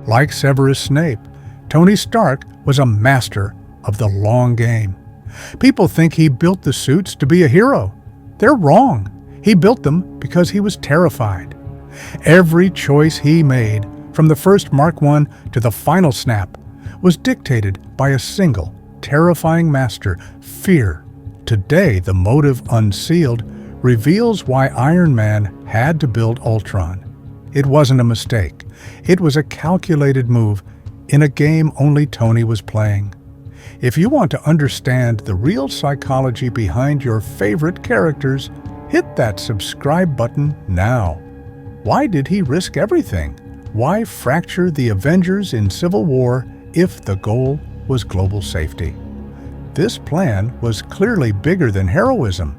Like Severus Snape, Tony Stark was a master of the long game. People think he built the suits to be a hero. They're wrong. He built them because he was terrified. Every choice he made, from the first Mark I to the final snap, was dictated by a single, terrifying master, fear. Today, the Motive Unsealed reveals why Iron Man had to build Ultron. It wasn't a mistake. It was a calculated move in a game only Tony was playing. If you want to understand the real psychology behind your favorite characters, hit that subscribe button now. Why did he risk everything? Why fracture the Avengers in Civil War if the goal was global safety? This plan was clearly bigger than heroism.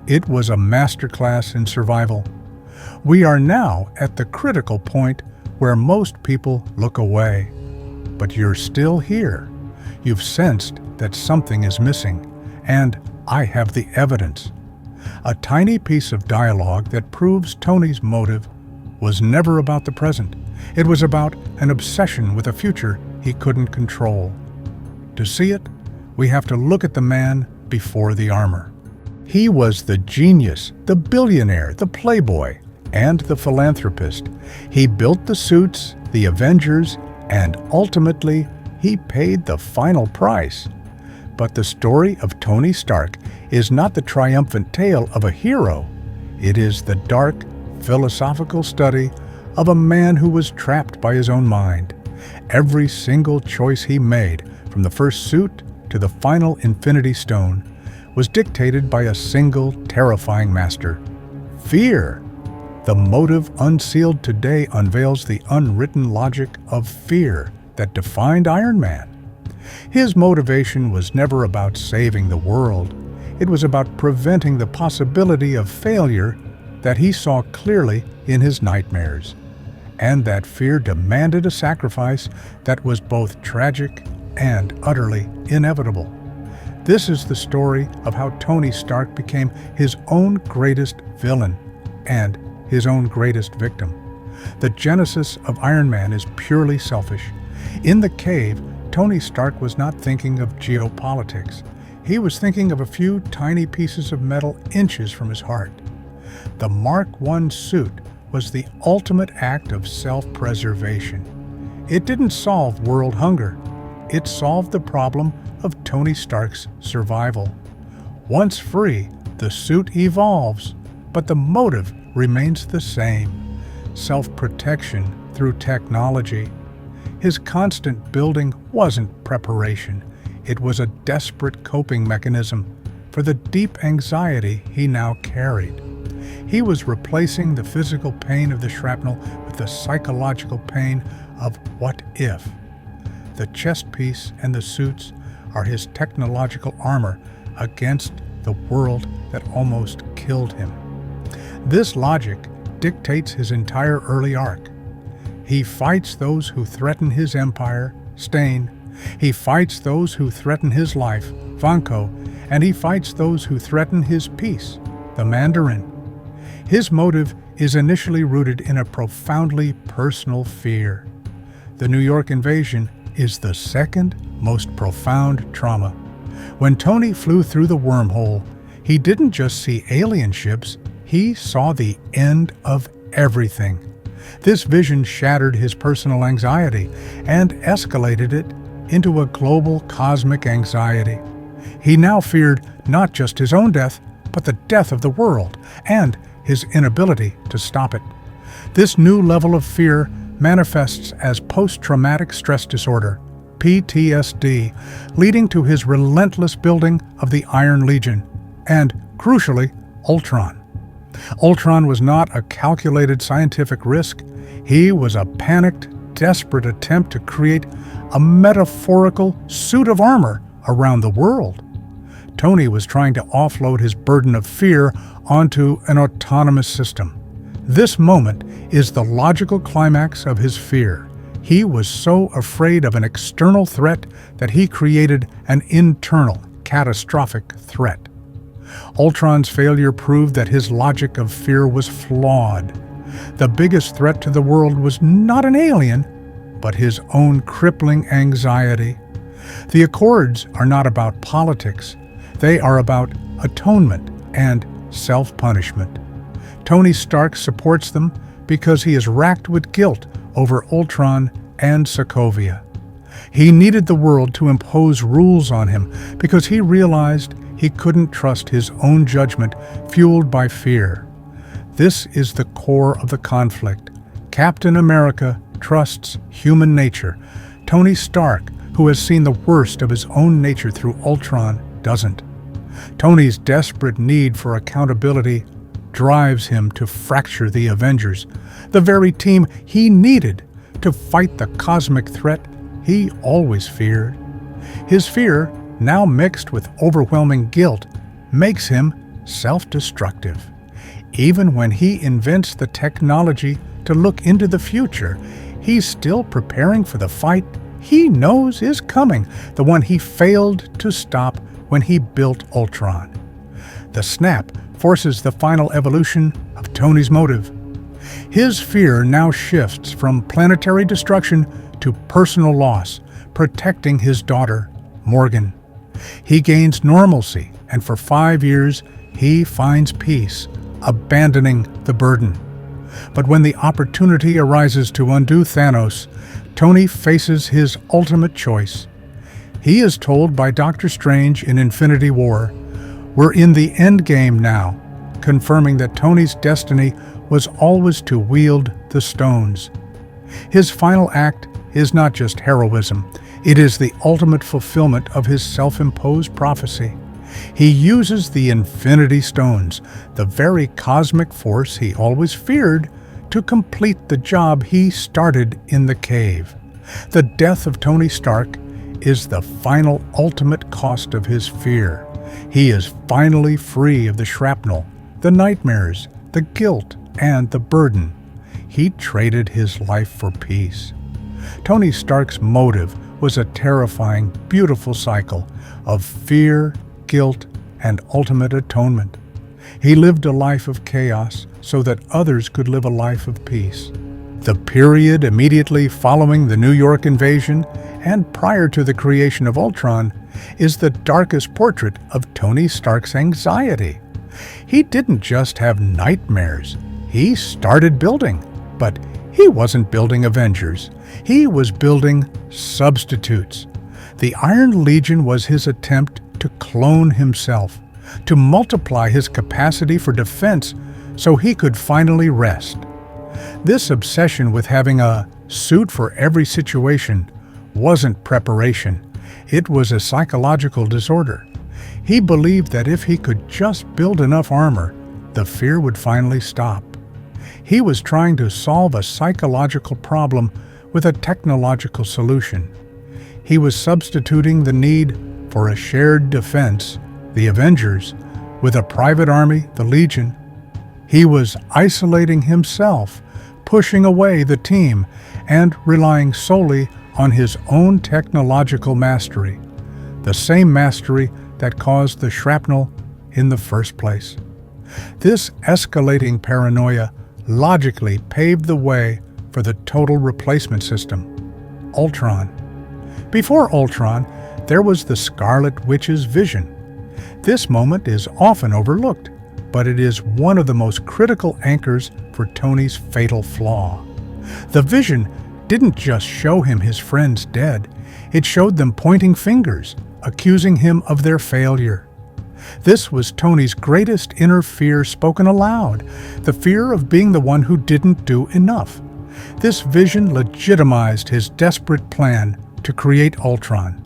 It was a masterclass in survival. We are now at the critical point where most people look away. But you're still here. You've sensed that something is missing, and I have the evidence. A tiny piece of dialogue that proves Tony's motive was never about the present. It was about an obsession with a future he couldn't control. To see it, we have to look at the man before the armor. He was the genius, the billionaire, the playboy, and the philanthropist. He built the suits, the Avengers, and ultimately, he paid the final price. But the story of Tony Stark is not the triumphant tale of a hero. It is the dark, philosophical study of a man who was trapped by his own mind. Every single choice he made, from the first suit to the final Infinity Stone, was dictated by a single terrifying master: fear. The Motive Unsealed today unveils the unwritten logic of fear that defined Iron Man. His motivation was never about saving the world. It was about preventing the possibility of failure that he saw clearly in his nightmares. And that fear demanded a sacrifice that was both tragic and utterly inevitable. This is the story of how Tony Stark became his own greatest villain and his own greatest victim. The genesis of Iron Man is purely selfish. In the cave, Tony Stark was not thinking of geopolitics. He was thinking of a few tiny pieces of metal inches from his heart. The Mark I suit was the ultimate act of self-preservation. It didn't solve world hunger. It solved the problem of Tony Stark's survival. Once free, the suit evolves, but the motive remains the same: self-protection through technology. His constant building wasn't preparation. It was a desperate coping mechanism for the deep anxiety he now carried. He was replacing the physical pain of the shrapnel with the psychological pain of what if. The chest piece and the suits are his technological armor against the world that almost killed him. This logic dictates his entire early arc. He fights those who threaten his empire, Stain. He fights those who threaten his life, Vanko. And he fights those who threaten his peace, the Mandarin. His motive is initially rooted in a profoundly personal fear. The New York invasion is the second most profound trauma. When Tony flew through the wormhole, he didn't just see alien ships, he saw the end of everything. This vision shattered his personal anxiety and escalated it into a global cosmic anxiety. He now feared not just his own death, but the death of the world and his inability to stop it. This new level of fear manifests as post-traumatic stress disorder, PTSD, leading to his relentless building of the Iron Legion and, crucially, Ultron. Ultron was not a calculated scientific risk. He was a panicked, desperate attempt to create a metaphorical suit of armor around the world. Tony was trying to offload his burden of fear onto an autonomous system. This moment is the logical climax of his fear. He was so afraid of an external threat that he created an internal, catastrophic threat. Ultron's failure proved that his logic of fear was flawed. The biggest threat to the world was not an alien, but his own crippling anxiety. The Accords are not about politics. They are about atonement and self-punishment. Tony Stark supports them because he is racked with guilt over Ultron and Sokovia. He needed the world to impose rules on him because he realized he couldn't trust his own judgment fueled by fear. This is the core of the conflict. Captain America trusts human nature. Tony Stark, who has seen the worst of his own nature through Ultron, doesn't. Tony's desperate need for accountability drives him to fracture the Avengers, the very team he needed to fight the cosmic threat he always feared. His fear, now mixed with overwhelming guilt, makes him self-destructive. Even when he invents the technology to look into the future, he's still preparing for the fight he knows is coming, the one he failed to stop when he built Ultron. The snap forces the final evolution of Tony's motive. His fear now shifts from planetary destruction to personal loss, protecting his daughter, Morgan. He gains normalcy, and for 5 years, he finds peace, abandoning the burden. But when the opportunity arises to undo Thanos, Tony faces his ultimate choice. He is told by Doctor Strange in Infinity War, "We're in the end game now," confirming that Tony's destiny was always to wield the stones. His final act is not just heroism, it is the ultimate fulfillment of his self-imposed prophecy. He uses the Infinity Stones, the very cosmic force he always feared, to complete the job he started in the cave. The death of Tony Stark is the final ultimate cost of his fear. He is finally free of the shrapnel, the nightmares, the guilt, and the burden. He traded his life for peace. Tony Stark's motive was a terrifying, beautiful cycle of fear, guilt, and ultimate atonement. He lived a life of chaos so that others could live a life of peace. The period immediately following the New York invasion and prior to the creation of Ultron is the darkest portrait of Tony Stark's anxiety. He didn't just have nightmares. He started building, but he wasn't building Avengers. He was building substitutes. The Iron Legion was his attempt to clone himself, to multiply his capacity for defense so he could finally rest. This obsession with having a suit for every situation wasn't preparation. It was a psychological disorder. He believed that if he could just build enough armor, the fear would finally stop. He was trying to solve a psychological problem with a technological solution. He was substituting the need for a shared defense, the Avengers, with a private army, the Legion. He was isolating himself, pushing away the team, and relying solely on his own technological mastery, the same mastery that caused the shrapnel in the first place. This escalating paranoia logically paved the way for the total replacement system, Ultron. Before Ultron, there was the Scarlet Witch's vision. This moment is often overlooked, but it is one of the most critical anchors for Tony's fatal flaw. The vision didn't just show him his friends dead, it showed them pointing fingers, accusing him of their failure. This was Tony's greatest inner fear spoken aloud, the fear of being the one who didn't do enough. This vision legitimized his desperate plan to create Ultron.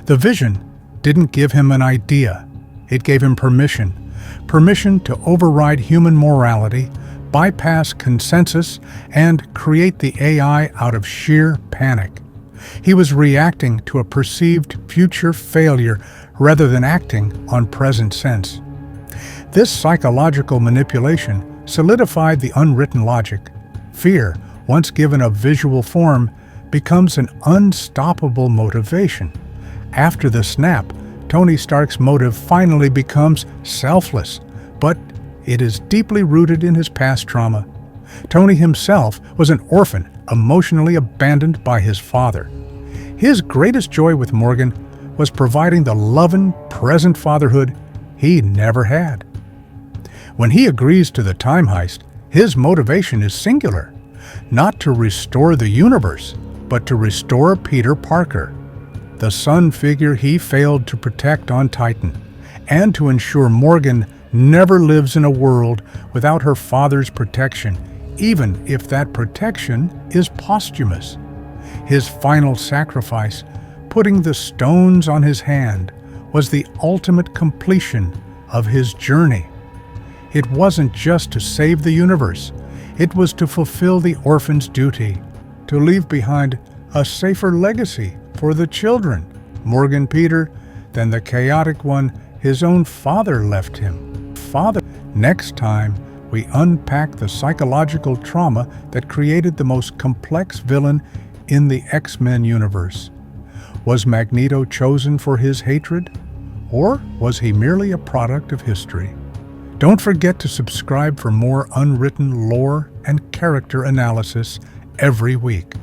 The vision didn't give him an idea, it gave him permission to override human morality, bypass consensus, and create the AI out of sheer panic. He was reacting to a perceived future failure rather than acting on present sense. This psychological manipulation solidified the unwritten logic. Fear, once given a visual form, becomes an unstoppable motivation. After the snap, Tony Stark's motive finally becomes selfless, but it is deeply rooted in his past trauma. Tony himself was an orphan emotionally abandoned by his father. His greatest joy with Morgan was providing the loving, present fatherhood he never had. When he agrees to the time heist, his motivation is singular, not to restore the universe, but to restore Peter Parker, the son figure he failed to protect on Titan, and to ensure Morgan never lives in a world without her father's protection, even if that protection is posthumous. His final sacrifice, putting the stones on his hand, was the ultimate completion of his journey. It wasn't just to save the universe, it was to fulfill the orphan's duty, to leave behind a safer legacy for the children, Morgan Peter, than the chaotic one his own father left him. Next time, we unpack the psychological trauma that created the most complex villain in the X-Men universe. Was Magneto chosen for his hatred? Or was he merely a product of history? Don't forget to subscribe for more unwritten lore and character analysis every week.